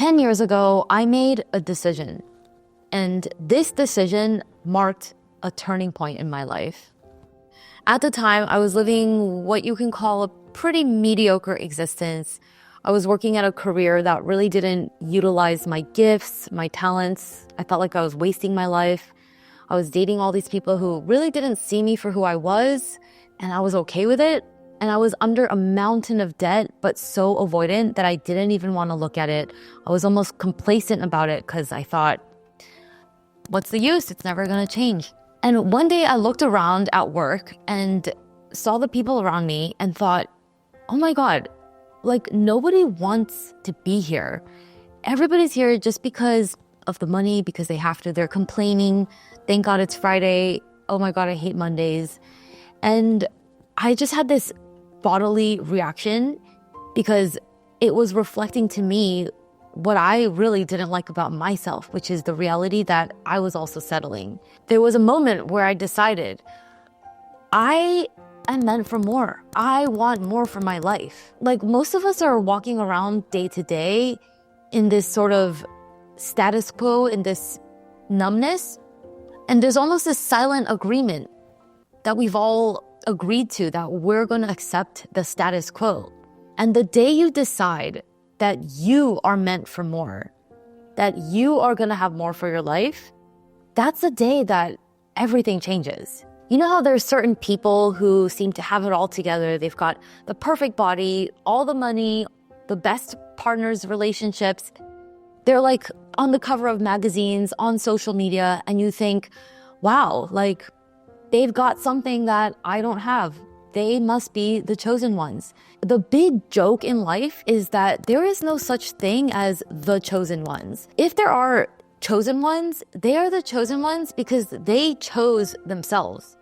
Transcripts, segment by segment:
10 years ago, I made a decision, and this decision marked a turning point in my life. At the time, I was living what you can call a pretty mediocre existence. I was working at a career that really didn't utilize my gifts, my talents. I felt like I was wasting my life. I was dating all these people who really didn't see me for who I was, and I was okay with it. And I was under a mountain of debt, but so avoidant that I didn't even want to look at it. I was almost complacent about it because I thought, what's the use? It's never going to change. And one day I looked around at work and saw the people around me and thought, oh my God, like nobody wants to be here. Everybody's here just because of the money, because they have to. They're complaining. Thank God it's Friday. Oh my God, I hate Mondays. And I just had this bodily reaction because it was reflecting to me what I really didn't like about myself, which is the reality that I was also settling. There was a moment where I decided I am meant for more. I want more for my life. Like most of us are walking around day to day in this sort of status quo, in this numbness. And there's almost this silent agreement that we've all agreed to, that we're going to accept the status quo. And the day you decide that you are meant for more, that you are going to have more for your life, that's the day that everything changes. You know how there's certain people who seem to have it all together. They've got the perfect body, all the money, the best partners, relationships. They're like on the cover of magazines, on social media, and you think, wow, like they've got something that I don't have. They must be the chosen ones. The big joke in life is that there is no such thing as the chosen ones. If there are chosen ones, they are the chosen ones because they chose themselves.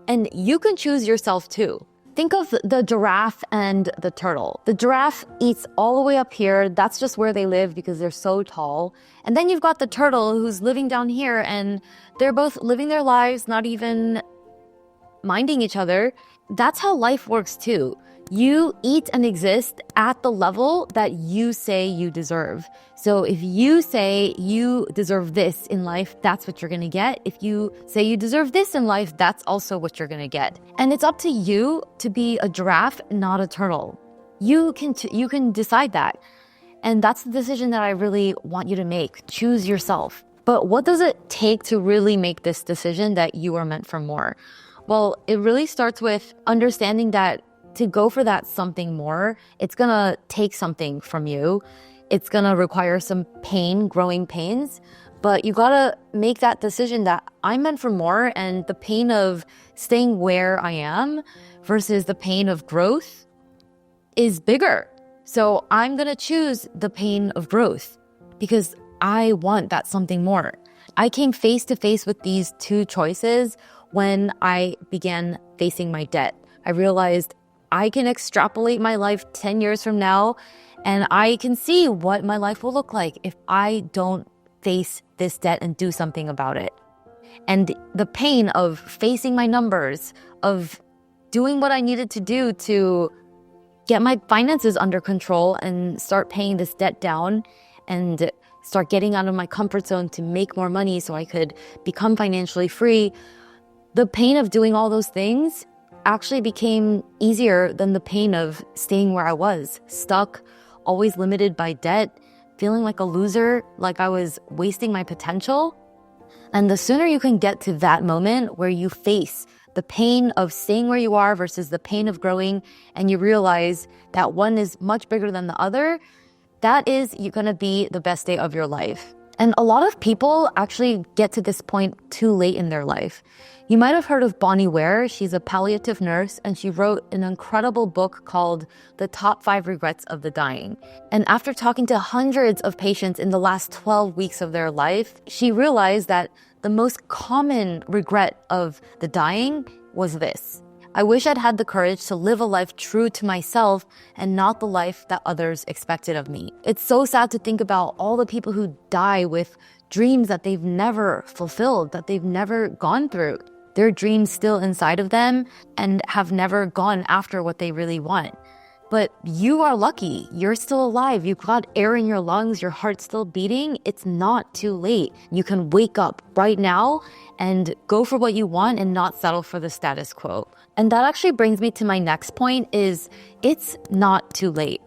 And you can choose yourself too. Think of the giraffe and the turtle. The giraffe eats all the way up here. That's just where they live because they're so tall. And then you've got the turtle who's living down here, and they're both living their lives, not even minding each other. That's how life works too. You eat and exist at the level that you say you deserve. So if you say you deserve this in life, that's what you're going to get. If you say you deserve this in life, that's also what you're going to get. And it's up to you to be a giraffe, not a turtle. You can decide that. And that's the decision that I really want you to make. Choose yourself. But what does it take to really make this decision that you are meant for more? Well, it really starts with understanding that to go for that something more, it's gonna take something from you. It's gonna require some pain, growing pains, but you gotta make that decision that I'm meant for more, and the pain of staying where I am versus the pain of growth is bigger. So I'm gonna choose the pain of growth because I want that something more. I came face to face with these two choices when I began facing my debt. I realized I can extrapolate my life 10 years from now, and I can see what my life will look like if I don't face this debt and do something about it. And the pain of facing my numbers, of doing what I needed to do to get my finances under control and start paying this debt down and start getting out of my comfort zone to make more money so I could become financially free. The pain of doing all those things actually became easier than the pain of staying where I was, stuck, always limited by debt, feeling like a loser, like I was wasting my potential. And the sooner you can get to that moment where you face the pain of staying where you are versus the pain of growing, and you realize that one is much bigger than the other, that is going to be the best day of your life. And a lot of people actually get to this point too late in their life. You might have heard of Bronnie Ware. She's a palliative nurse, and she wrote an incredible book called The Top 5 Regrets of the Dying. And after talking to hundreds of patients in the last 12 weeks of their life, she realized that the most common regret of the dying was this: I wish I'd had the courage to live a life true to myself and not the life that others expected of me. It's so sad to think about all the people who die with dreams that they've never fulfilled, that they've never gone through. Their dreams still inside of them and have never gone after what they really want. But you are lucky. You're still alive. You've got air in your lungs. Your heart's still beating. It's not too late. You can wake up right now and go for what you want and not settle for the status quo. And that actually brings me to my next point is it's not too late.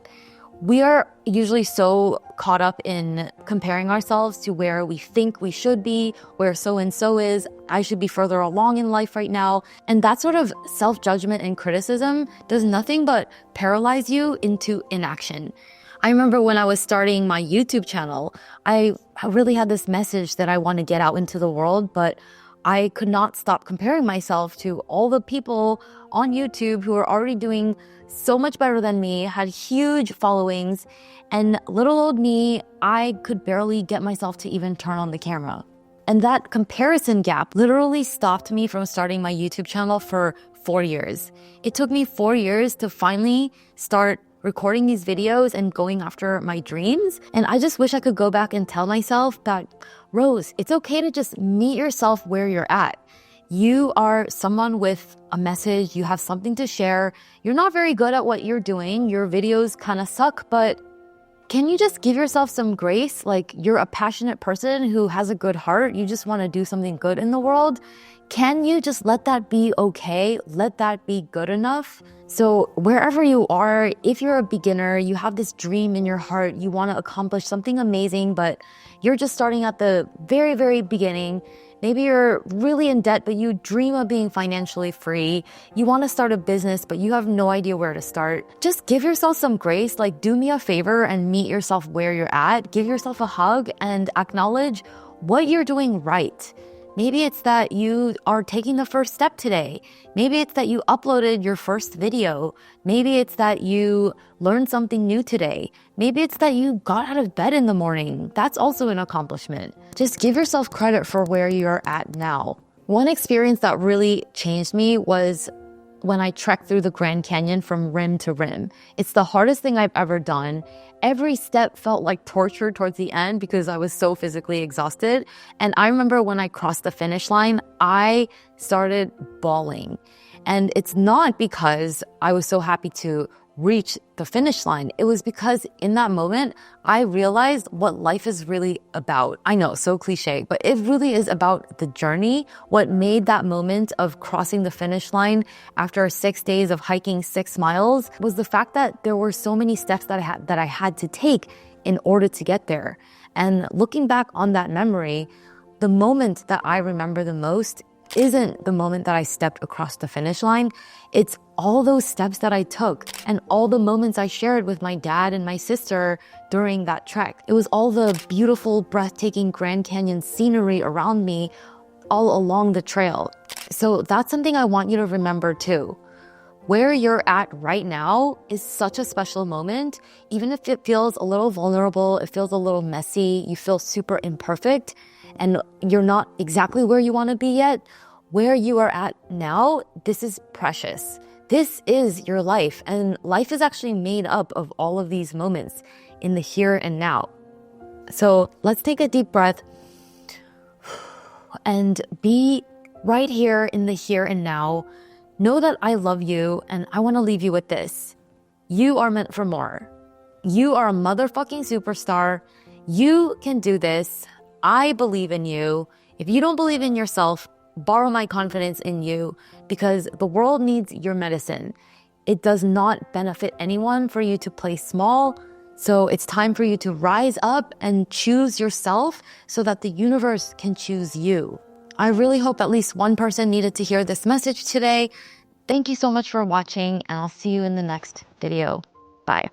We are usually so caught up in comparing ourselves to where we think we should be, where so-and-so is. I should be further along in life right now. And that sort of self-judgment and criticism does nothing but paralyze you into inaction. I remember when I was starting my YouTube channel, I really had this message that I want to get out into the world, but I could not stop comparing myself to all the people on YouTube who are already doing so much better than me, had huge followings, and little old me, I could barely get myself to even turn on the camera. And that comparison gap literally stopped me from starting my YouTube channel for 4 years. It took me 4 years to finally start recording these videos and going after my dreams. And I just wish I could go back and tell myself that, Rose, it's okay to just meet yourself where you're at. You are someone with a message, you have something to share. You're not very good at what you're doing. Your videos kind of suck, but can you just give yourself some grace? Like, you're a passionate person who has a good heart. You just want to do something good in the world. Can you just let that be okay? Let that be good enough? So wherever you are, if you're a beginner, you have this dream in your heart, you want to accomplish something amazing, but you're just starting at the very, very beginning. Maybe you're really in debt, but you dream of being financially free. You want to start a business, but you have no idea where to start. Just give yourself some grace. Like, do me a favor and meet yourself where you're at. Give yourself a hug and acknowledge what you're doing right. Maybe it's that you are taking the first step today. Maybe it's that you uploaded your first video. Maybe it's that you learned something new today. Maybe it's that you got out of bed in the morning. That's also an accomplishment. Just give yourself credit for where you're at now. One experience that really changed me was when I trekked through the Grand Canyon from rim to rim. It's the hardest thing I've ever done. Every step felt like torture towards the end because I was so physically exhausted. And I remember when I crossed the finish line, I started bawling. And it's not because I was so happy to reach the finish line. It was because in that moment, I realized what life is really about. I know, so cliche, but it really is about the journey. What made that moment of crossing the finish line after 6 days of hiking 6 miles was the fact that there were so many steps that I had to take in order to get there. And looking back on that memory, the moment that I remember the most isn't the moment that I stepped across the finish line. It's all those steps that I took and all the moments I shared with my dad and my sister during that trek. It was all the beautiful, breathtaking Grand Canyon scenery around me all along the trail. So that's something I want you to remember too. Where you're at right now is such a special moment. Even if it feels a little vulnerable, it feels a little messy, you feel super imperfect, and you're not exactly where you want to be yet, where you are at now, this is precious. This is your life, and life is actually made up of all of these moments in the here and now. So let's take a deep breath and be right here in the here and now. Know that I love you, and I want to leave you with this. You are meant for more. You are a motherfucking superstar. You can do this. I believe in you. If you don't believe in yourself, borrow my confidence in you, because the world needs your medicine. It does not benefit anyone for you to play small. So it's time for you to rise up and choose yourself so that the universe can choose you. I really hope at least one person needed to hear this message today. Thank you so much for watching, and I'll see you in the next video. Bye.